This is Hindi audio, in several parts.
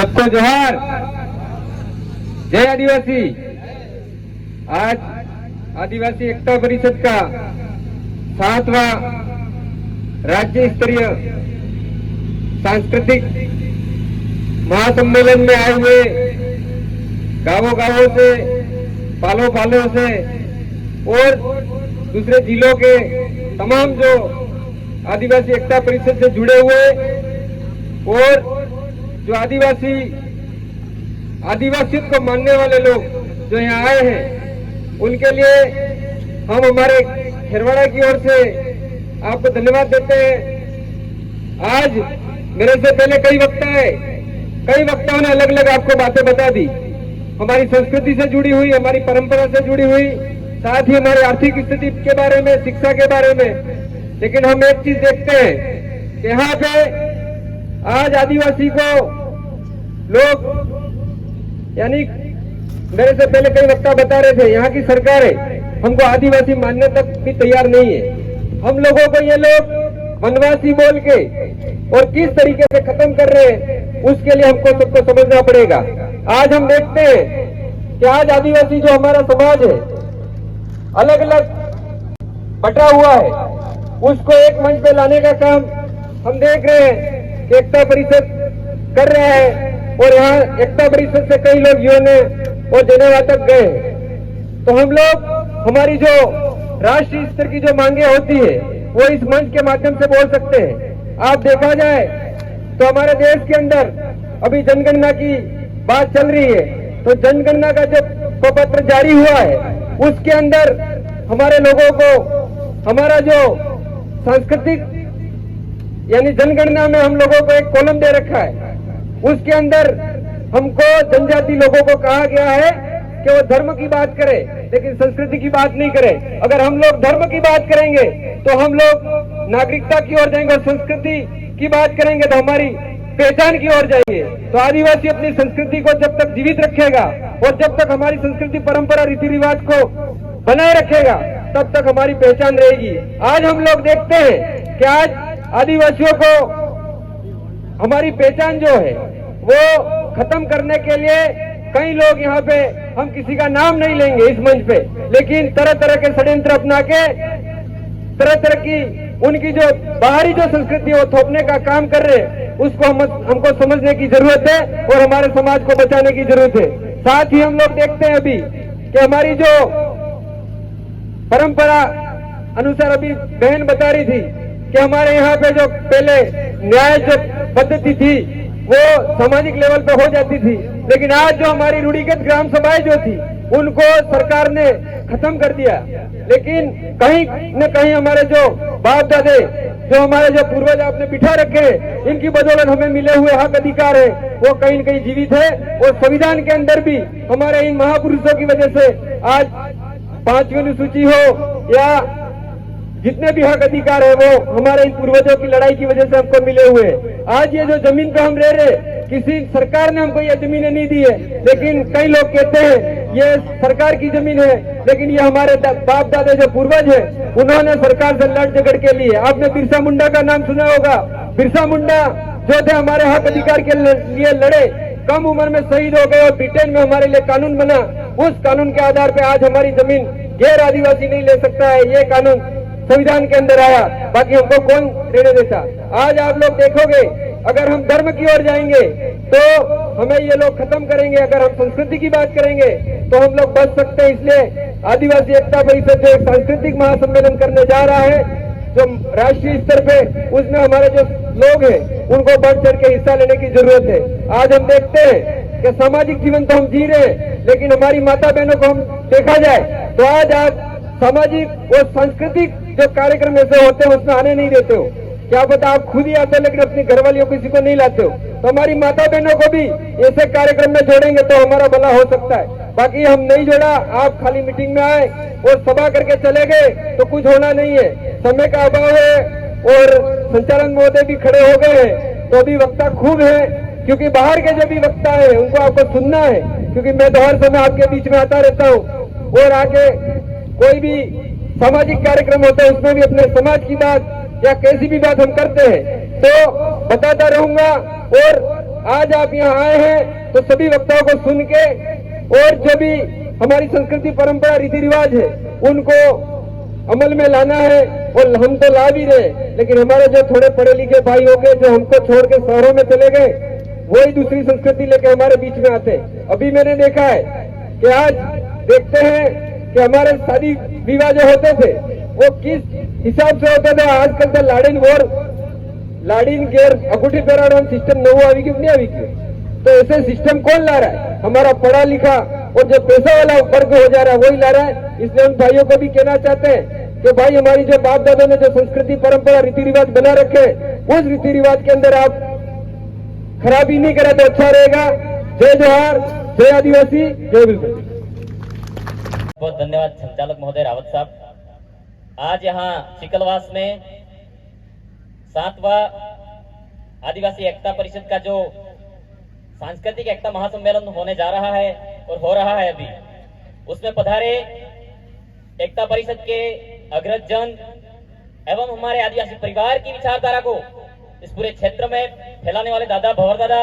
सबको जोहार। जय आदिवासी। आज आदिवासी एकता परिषद का 7वां राज्य स्तरीय सांस्कृतिक महासम्मेलन में आए हुए गांवों से, पालों से और दूसरे जिलों के तमाम जो आदिवासी एकता परिषद से जुड़े हुए और जो आदिवासियों को मानने वाले लोग जो यहाँ आए हैं, उनके लिए हम हमारे खेरवाड़ा की ओर से आपको धन्यवाद देते हैं। आज मेरे से पहले कई वक्ताओं ने अलग अलग आपको बातें बता दी, हमारी संस्कृति से जुड़ी हुई, हमारी परंपरा से जुड़ी हुई, साथ ही हमारी आर्थिक स्थिति के बारे में, शिक्षा के बारे में। लेकिन हम एक चीज देखते हैं कि यहाँ पे आज आदिवासी को लोग, यानी मेरे से पहले कई वक्ता बता रहे थे, यहाँ की सरकारें हमको आदिवासी मानने तक भी तैयार नहीं है। हम लोगों को ये लोग वनवासी बोल के और किस तरीके से खत्म कर रहे हैं, उसके लिए हमको सबको समझना पड़ेगा। आज हम देखते हैं कि आज आदिवासी जो हमारा समाज है अलग अलग बटा हुआ है, उसको एक मंच पे लाने का काम हम देख रहे हैं कि एकता परिषद कर रहा है। और यहाँ एकता परिषद से कई लोग यूएन और जेनेवा तक गए। तो हम लोग, हमारी जो राष्ट्रीय स्तर की जो मांगे होती है वो इस मंच के माध्यम से बोल सकते हैं। आप देखा जाए तो हमारे देश के अंदर अभी जनगणना की बात चल रही है, तो जनगणना का जो प्रपत्र जारी हुआ है उसके अंदर हमारे लोगों को हमारा जो सांस्कृतिक, यानी जनगणना में हम लोगों को एक कॉलम दे रखा है, उसके अंदर हमको जनजाति लोगों को कहा गया है कि वो धर्म की बात करे लेकिन संस्कृति की बात नहीं करे। अगर हम लोग धर्म की बात करेंगे तो हम लोग नागरिकता की ओर जाएंगे और संस्कृति की बात करेंगे तो हमारी पहचान की ओर जाएंगे। तो आदिवासी अपनी संस्कृति को जब तक जीवित रखेगा और जब तक हमारी संस्कृति, परंपरा, रीति रिवाज को बनाए रखेगा तब तक हमारी पहचान रहेगी। आज हम लोग देखते हैं कि आज आदिवासियों को हमारी पहचान जो है वो खत्म करने के लिए कई लोग यहाँ पे, हम किसी का नाम नहीं लेंगे इस मंच पे, लेकिन तरह तरह के षड्यंत्र अपना के तरह तरह की उनकी जो बाहरी जो संस्कृति है वो थोपने का काम कर रहे हैं। उसको हमको समझने की जरूरत है और हमारे समाज को बचाने की जरूरत है। साथ ही हम लोग देखते हैं अभी कि हमारी जो परंपरा अनुसार, अभी बहन बता रही थी कि हमारे यहाँ पे जो पहले न्याय जो पद्धति थी वो सामाजिक लेवल पे हो जाती थी, लेकिन आज जो हमारी रूढ़िगत ग्राम सभाएं जो थी उनको सरकार ने खत्म कर दिया। लेकिन कहीं न कहीं हमारे जो बाप दादे, जो हमारे जो पूर्वज आपने बिठा रखे हैं, इनकी बदौलत हमें मिले हुए हक अधिकार है वो कहीं न कहीं जीवित है। और संविधान के अंदर भी हमारे इन महापुरुषों की वजह से आज 5वीं अनुसूची हो या जितने भी हक अधिकार है वो हमारे इन पूर्वजों की लड़ाई की वजह से हमको मिले हुए हैं। आज ये जो जमीन पे हम रह रहे, किसी सरकार ने हमको ये जमीनें नहीं दी है, लेकिन कई लोग कहते हैं ये सरकार की जमीन है, लेकिन ये हमारे बाप दादे जो पूर्वज है उन्होंने सरकार से लड़ झगड़ के लिए। आपने बिरसा मुंडा का नाम सुना होगा। बिरसा मुंडा जो थे हमारे हक अधिकार के लिए लड़े, कम उम्र में शहीद हो गए और ब्रिटेन में हमारे लिए कानून बना। उस कानून के आधार पर आज हमारी जमीन गैर आदिवासी नहीं ले सकता है, ये कानून संविधान के अंदर आया, बाकी हमको कौन देने देता। आज आप लोग देखोगे अगर हम धर्म की ओर जाएंगे तो हमें ये लोग खत्म करेंगे, अगर हम संस्कृति की बात करेंगे तो हम लोग बच सकते हैं। इसलिए आदिवासी एकता परिषद जो एक सांस्कृतिक महासम्मेलन करने जा रहा है जो राष्ट्रीय स्तर पे, उसमें हमारे जो लोग हैं उनको बढ़ चढ़ के हिस्सा लेने की जरूरत है। आज हम देखते हैं कि सामाजिक जीवन तो हम जी रहे हैं, लेकिन हमारी माता बहनों को हम देखा जाए तो आज सामाजिक और सांस्कृतिक जो कार्यक्रम ऐसे होते हैं उसमें आने नहीं देते हो। क्या पता आप खुद ही आते हो लेकिन अपनी घरवालियों किसी को नहीं लाते हो। तो हमारी माता बहनों को भी ऐसे कार्यक्रम में जोड़ेंगे तो हमारा भला हो सकता है। बाकी हम नहीं जोड़ा, आप खाली मीटिंग में आए और सभा करके चले गए तो कुछ होना नहीं है। समय का अभाव है और संचालन महोदय भी खड़े हो गए हैं, तो अभी वक्ता खूब है, क्योंकि बाहर के जो भी वक्ता है उनको आपको सुनना है, क्योंकि मैं तो हर समय आपके बीच में आता रहता हूँ। और आगे कोई भी सामाजिक कार्यक्रम होता है उसमें भी अपने समाज की बात या कैसी भी बात हम करते हैं तो बताता रहूंगा। और आज आप यहाँ आए हैं तो सभी वक्ताओं को सुन के और जो भी हमारी संस्कृति परंपरा रीति रिवाज है उनको अमल में लाना है। और हम तो ला भी रहे, लेकिन हमारे जो थोड़े पढ़े लिखे भाई हो गए जो हमको छोड़ के शहरों में चले गए, वही दूसरी संस्कृति लेके हमारे बीच में आते। अभी मैंने देखा है कि आज देखते हैं कि हमारे शादी विवाह जो होते थे वो किस हिसाब से होते थे। आजकल तो लाड़ीन गेर अंगूठी पहराना सिस्टम नવું આવી ગયું नहीं આવી ગયું। तो ऐसे सिस्टम कौन ला रहा है? हमारा पढ़ा लिखा और जो पैसा वाला वर्ग हो जा रहा है वही ला रहा है। इसलिए उन भाइयों को भी कहना चाहते हैं कि भाई हमारी जो बाप दादों ने जो संस्कृति परंपरा रीति रिवाज बना रखे उस रीति रिवाज के अंदर आप खराबी नहीं करें तो अच्छा रहेगा। जय जोहार, जय आदिवासी, जय बिल्कुल। बहुत धन्यवाद संचालक महोदय रावत साहब। आज यहाँ चिकलवास में 7वां आदिवासी एकता परिषद का जो सांस्कृतिक एकता महासम्मेलन होने जा रहा है और हो रहा है अभी, उसमें पधारे एकता परिषद के अग्रज जन एवं हमारे आदिवासी परिवार की विचारधारा को इस पूरे क्षेत्र में फैलाने वाले दादा भंवर दादा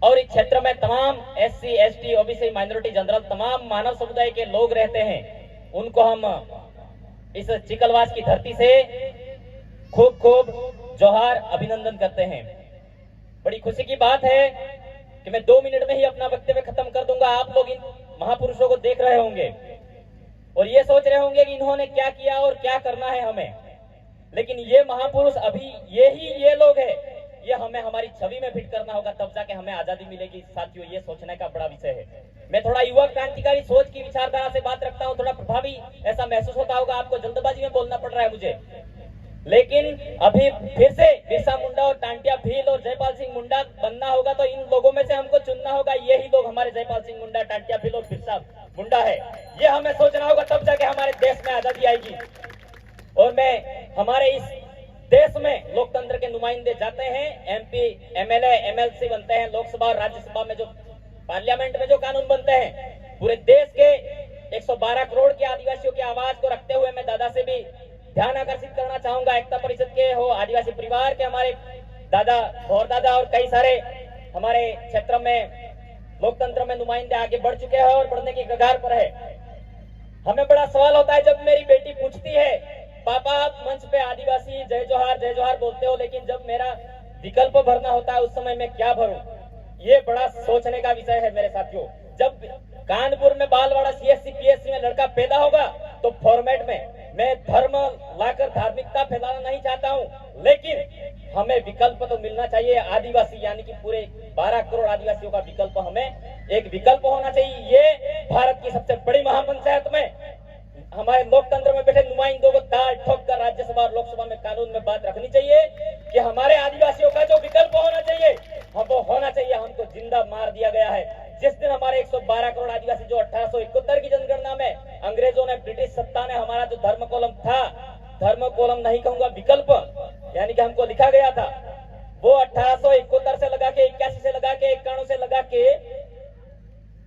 और इस क्षेत्र में तमाम SC, ST, OBC, minority, general तमाम मानव समुदाय के लोग रहते हैं, उनको हम इस चिकलवास की धरती से खूब खूब जोहार अभिनंदन करते हैं। बड़ी खुशी की बात है कि मैं 2 मिनट में ही अपना वक्तव्य खत्म कर दूंगा। आप लोग इन महापुरुषों को देख रहे होंगे और ये सोच रहे होंगे कि इन्होंने क्या किया और क्या करना है हमें, लेकिन ये महापुरुष अभी ये लोग हैं, ये हमें हमारी छवि में फिट करना होगा, तब जाके हमें आजादी मिलेगी। साथियों, ये सोचने का बड़ा विषय है। मैं थोड़ा युवा क्रांतिकारी सोच की विचारधारा से बात रखता हूँ, थोड़ा प्रभावी ऐसा महसूस होता होगा आपको, जल्दबाजी में बोलना पड़ रहा है मुझे, लेकिन अभी फिर से बिरसा मुंडा और टांटिया भील और जयपाल सिंह मुंडा बनना होगा तो इन लोगों में से हमको चुनना होगा। यही लोग हमारे जयपाल सिंह मुंडा, टांटिया भील और बिरसा मुंडा है, ये हमें सोचना होगा, तब जाके हमारे देश में आजादी आएगी। और मैं हमारे इस देश में लोकतंत्र के नुमाइंदे जाते हैं, MP, MLA, MLC बनते हैं, लोकसभा और राज्यसभा में जो पार्लियामेंट में जो कानून बनते हैं, पूरे देश के 112 करोड़ के आदिवासियों की आवाज को रखते हुए मैं दादा से भी ध्यान आकर्षित करना चाहूंगा। एकता परिषद के हो, आदिवासी परिवार के हमारे दादा भंवर दादा और कई सारे हमारे क्षेत्र में लोकतंत्र में नुमाइंदे आगे बढ़ चुके हैं और बढ़ने की कगार पर है। हमें बड़ा सवाल होता है जब मेरी बेटी पूछती है, पापा आप मंच पे आदिवासी जय जोहार बोलते हो, लेकिन जब मेरा विकल्प भरना होता है उस समय मैं क्या भरूं? ये बड़ा सोचने का विषय है मेरे साथियों। जब कानपुर में बालवाड़ा CSC PSC में लड़का पैदा होगा तो फॉर्मेट में मैं धर्म लाकर धार्मिकता फैलाना नहीं चाहता हूं, लेकिन हमें विकल्प तो मिलना चाहिए। आदिवासी यानी कि पूरे 12 करोड़ आदिवासियों का विकल्प, हमें एक विकल्प होना चाहिए। ये भारत की सबसे बड़ी महापंचायत में हमारे लोकतंत्र में बैठे नुमाइंदों को ताल ठोक कर राज्यसभा और लोकसभा में कानून में बात रखनी चाहिए कि हमारे आदिवासियों का जो विकल्प होना चाहिए वो होना चाहिए। हमको जिंदा मार दिया गया है। जिस दिन हमारे 112 करोड़ आदिवासी जो 1871 की जनगणना में अंग्रेजों ने, ब्रिटिश सत्ता ने हमारा जो धर्म कोलम था, धर्म कोलम नहीं कहूंगा, विकल्प यानी कि हमको लिखा गया था, वो 1871 से लगा के 81 से लगा के 91 से लगा के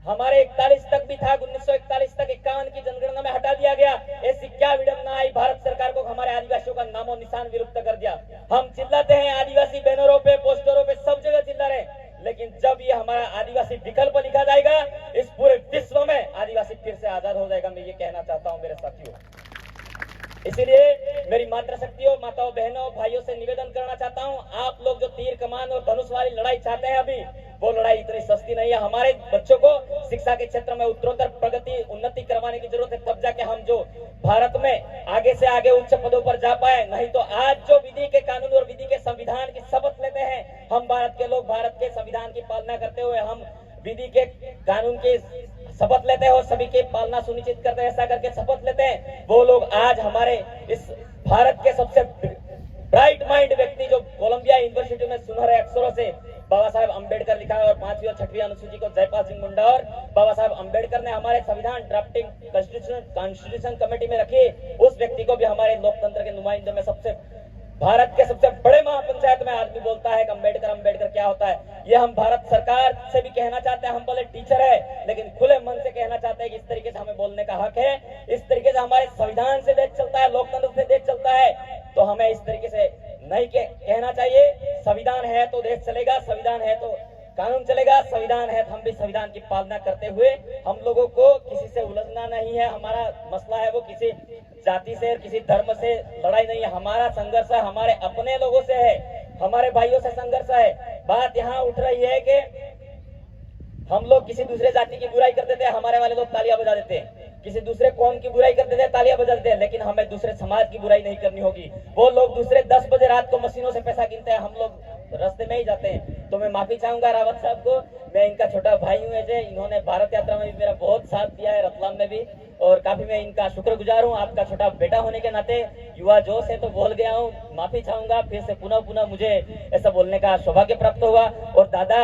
हमारे 41 तक भी था, 1941 तक 51 की जनगणना में हटा दिया गया। ऐसी क्या विडंबना आई भारत सरकार को, हमारे आदिवासियों का नामो निशान विलुप्त कर दिया। हम चिल्लाते हैं आदिवासी बैनरों पे, पोस्टरों पे, सब जगह चिल्ला रहे, लेकिन जब ये हमारा आदिवासी विकल्प लिखा जाएगा इस पूरे विश्व में आदिवासी फिर से आजाद हो जाएगा। मैं ये कहना चाहता हूँ मेरे साथियों। इसीलिए मेरी मातृशक्तियों, माताओं, बहनों, भाइयों से निवेदन करना चाहता हूँ, आप लोग जो तीर कमान और धनुष वाली लड़ाई चाहते हैं अभी, वो लड़ाई इतनी सस्ती नहीं है। हमारे बच्चों को शिक्षा के क्षेत्र में उत्तरोत्तर प्रगति, उन्नति करवाने की जरूरत है, तब जाके हम जो भारत में आगे से आगे उच्च पदों पर जा पाए। नहीं तो आज जो विधि के कानून और विधि के संविधान की शपथ लेते हैं हम भारत के लोग, भारत के संविधान की पालना करते हुए हम विधि के कानून की शपथ लेते हैं और सभी की पालना सुनिश्चित करते हैं, ऐसा करके शपथ लेते हैं, वो लोग आज हमारे इस भारत के सबसे ब्राइट माइंड व्यक्ति जो कोलंबिया यूनिवर्सिटी में सुनहरे अक्षरों से बाबा साहेब अम्बेडकर लिखा है और 5वीं और 6वीं अनुसूची को जयपाल सिंह मुंडा और बाबा साहेब अम्बेडकर ने हमारे संविधान ड्राफ्टिंग कॉन्स्टिट्यूशन कमेटी में रखी, उस व्यक्ति को भी हमारे लोकतंत्र के नुमाइंदों में सबसे, भारत के सबसे बड़े महापंचायत में आदमी बोलता है कि अम्बेडकर क्या होता है। ये हम भारत सरकार से भी कहना चाहते हैं। हम बोले टीचर है, लेकिन खुले मन से कहना चाहते हैं कि इस तरीके से हमें बोलने का हक है। इस तरीके से हमारे संविधान से देश चलता है, लोकतंत्र से देश चलता है, तो हमें इस तरीके से नहीं कहना चाहिए। संविधान है तो देश चलेगा, संविधान है तो कानून चलेगा, संविधान है तो हम भी संविधान की पालना करते हुए हम लोगों को किसी से उलझना नहीं है। हमारा मसला है वो किसी जाति से, किसी धर्म से लड़ाई नहीं है। हमारा संघर्ष हमारे अपने लोगों से है, हमारे भाइयों से संघर्ष है। बात यहाँ उठ रही है कि हम लोग किसी दूसरे जाति की बुराई करते थे, हमारे वाले लोग तालियां बजा देते हैं। किसी दूसरे कौम की बुराई करते थे, तालियां बजा देते हैं। लेकिन हमें दूसरे समाज की बुराई नहीं करनी होगी। वो लोग दूसरे 10 बजे रात को मशीनों से पैसा गिनते हैं, हम लोग रास्ते में ही जाते हैं। तो मैं माफी चाहूंगा रावत साहब को, मैं इनका छोटा भाई हूँ। इन्होंने भारत यात्रा में भी मेरा बहुत साथ दिया है, रतलाम में भी, और काफी मैं इनका शुक्रगुजार हूँ। आपका छोटा बेटा होने के नाते युवा जोश है तो बोल गया हूँ, माफी चाहूंगा। फिर से पुनः मुझे ऐसा बोलने का सौभाग्य प्राप्त हुआ। और दादा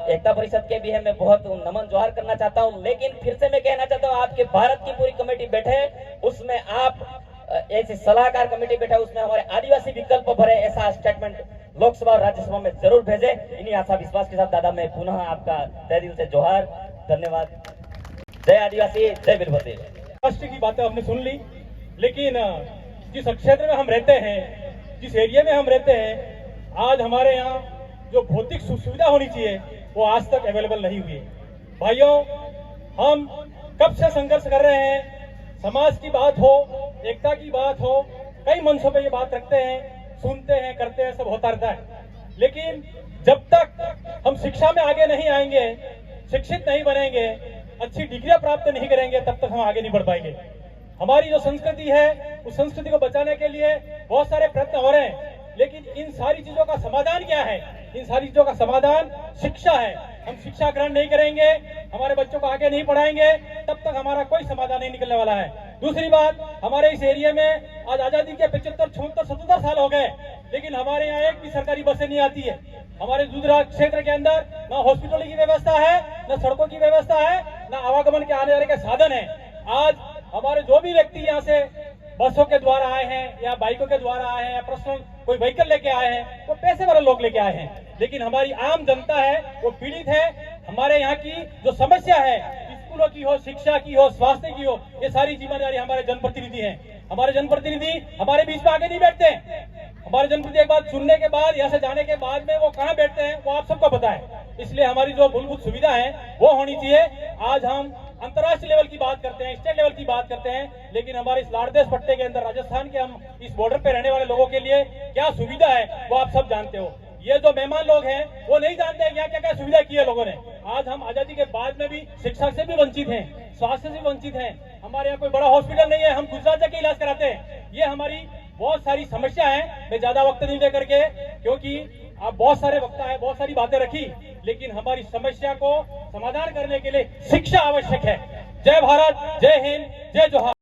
एकता परिषद के भी है, मैं बहुत नमन जोहार करना चाहता हूँ। लेकिन फिर से मैं कहना चाहता हूँ, आपके भारत की पूरी कमेटी बैठे, उसमें आप ऐसी सलाहकार कमेटी बैठे, उसमें हमारे आदिवासी विकल्प भरे, ऐसा स्टेटमेंट लोकसभा और राज्यसभा में जरूर भेजे। इन्हीं आशा विश्वास के साथ दादा मैं पुनः आपका तहे दिल से जोहार, धन्यवाद। जय आदिवासी, जय वीरभद्र। राष्ट्र की बातें हमने सुन ली, लेकिन जिस क्षेत्र में हम रहते हैं, जिस एरिया में हम रहते हैं, आज हमारे यहाँ जो भौतिक सुविधा होनी चाहिए वो आज तक अवेलेबल नहीं हुई है। भाइयों, हम कब से संघर्ष कर रहे हैं। समाज की बात हो, एकता की बात हो, कई मंचों पे ये बात रखते हैं, सुनते हैं, करते हैं, सब होता रहता है। लेकिन जब तक हम शिक्षा में आगे नहीं आएंगे, शिक्षित नहीं बनेंगे, अच्छी डिग्रियां प्राप्त नहीं करेंगे, तब तक हम आगे नहीं बढ़ पाएंगे। हमारी जो संस्कृति है, उस संस्कृति को बचाने के लिए बहुत सारे प्रयत्न हो रहे हैं। लेकिन इन सारी चीजों का समाधान क्या है? इन सारी चीजों का समाधान शिक्षा है। हम शिक्षा ग्रहण नहीं करेंगे, हमारे बच्चों को आगे नहीं पढ़ाएंगे, तब तक हमारा कोई समाधान नहीं निकलने वाला है। दूसरी बात, हमारे इस एरिया में आज आजादी के 75, 76, 77 साल हो गए, लेकिन हमारे यहाँ एक भी सरकारी बसें नहीं आती है। हमारे दूसरा क्षेत्र के अंदर ना हॉस्पिटल की व्यवस्था है, ना सड़कों की व्यवस्था है, ना आवागमन के आने जाने के साधन है। आज हमारे जो भी व्यक्ति यहाँ से बसों के द्वारा आए हैं या बाइकों के द्वारा आए हैं या पर्सनल कोई व्हीकल लेके आए हैं, वो पैसे वाले लोग लेके आए हैं। लेकिन हमारी आम जनता है वो पीड़ित है। हमारे यहाँ की जो समस्या है, स्कूलों की हो, शिक्षा की हो, स्वास्थ्य की हो, ये सारी जिम्मेदारी हमारे जनप्रतिनिधि हैं। हमारे जनप्रतिनिधि हमारे बीच में आगे नहीं बैठते। हमारे जनप्रतिनिधि एक बात सुनने के बाद, यहाँ से जाने के बाद में वो कहाँ बैठते हैं वो आप सबको पता है। इसलिए हमारी जो मूलभूत सुविधा है वो होनी चाहिए। आज हम अंतर्राष्ट्रीय लेवल की बात करते हैं, स्टेट लेवल की बात करते हैं, लेकिन हमारे इस लाड़देश पट्टे के अंदर राजस्थान के हम इस बॉर्डर पे रहने वाले लोगों के लिए क्या सुविधा है वो आप सब जानते हो। ये जो मेहमान लोग हैं वो नहीं जानते हैं क्या क्या सुविधा की है लोगों ने। आज हम आजादी के बाद में भी शिक्षा से भी वंचित हैं, स्वास्थ्य से भी वंचित हैं। हमारे यहाँ कोई बड़ा हॉस्पिटल नहीं है, हम गुजरात जाके इलाज कराते हैं। ये हमारी बहुत सारी समस्या है। मैं ज्यादा वक्त नहीं दे करके, क्योंकि आप बहुत सारे वक्ता है, बहुत सारी बातें रखी, लेकिन हमारी समस्या को समाधान करने के लिए शिक्षा आवश्यक है। जय भारत, जय हिंद, जय जोहार।